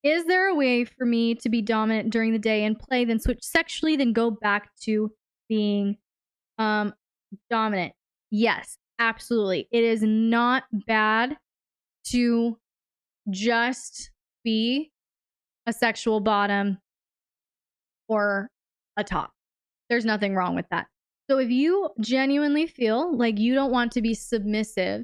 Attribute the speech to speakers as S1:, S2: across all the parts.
S1: Is there a way for me to be dominant during the day and play, then switch sexually, then go back to being dominant? Yes, absolutely. It is not bad to just be a sexual bottom or a top. There's nothing wrong with that. So if you genuinely feel like you don't want to be submissive,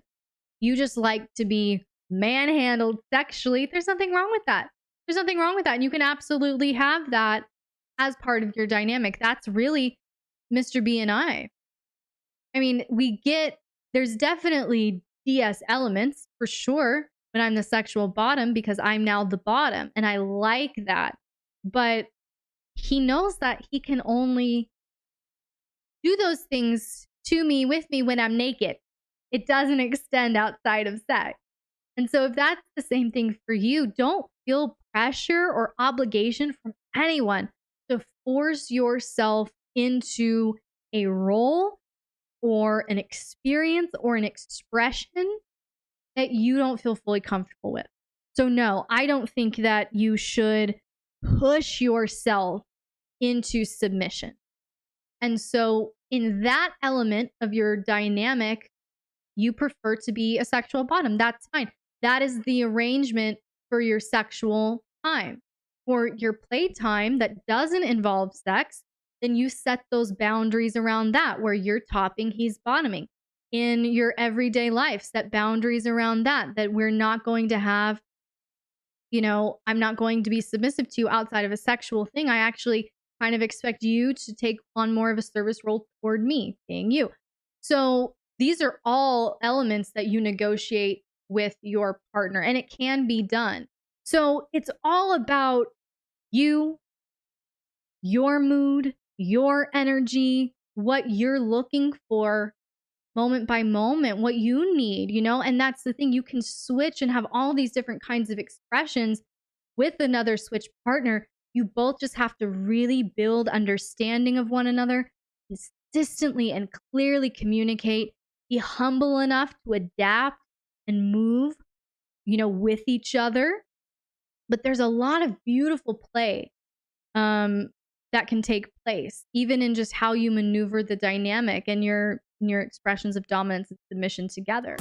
S1: you just like to be manhandled sexually, there's nothing wrong with that. There's nothing wrong with that. And you can absolutely have that as part of your dynamic. That's really Mr. B and I. I mean, there's definitely DS elements for sure when I'm the sexual bottom, because I'm now the bottom and I like that. But he knows that he can only do those things to me, with me, when I'm naked. It doesn't extend outside of sex. And so if that's the same thing for you, don't feel pressure or obligation from anyone to force yourself into a role or an experience or an expression that you don't feel fully comfortable with. So no, I don't think that you should push yourself into submission. And so in that element of your dynamic, you prefer to be a sexual bottom. That's fine. That is the arrangement for your sexual time. For your playtime that doesn't involve sex, then you set those boundaries around that, where you're topping, he's bottoming. In your everyday life, set boundaries around that we're not going to have, I'm not going to be submissive to you outside of a sexual thing. I actually kind of expect you to take on more of a service role toward me, being you. So these are all elements that you negotiate with your partner, and it can be done. So it's all about you, your mood, your energy, what you're looking for moment by moment, what you need, and that's the thing. You can switch and have all these different kinds of expressions with another switch partner. You both just have to really build understanding of one another, consistently and clearly communicate, be humble enough to adapt and move, with each other. But there's a lot of beautiful play that can take place, even in just how you maneuver the dynamic and your expressions of dominance and submission together.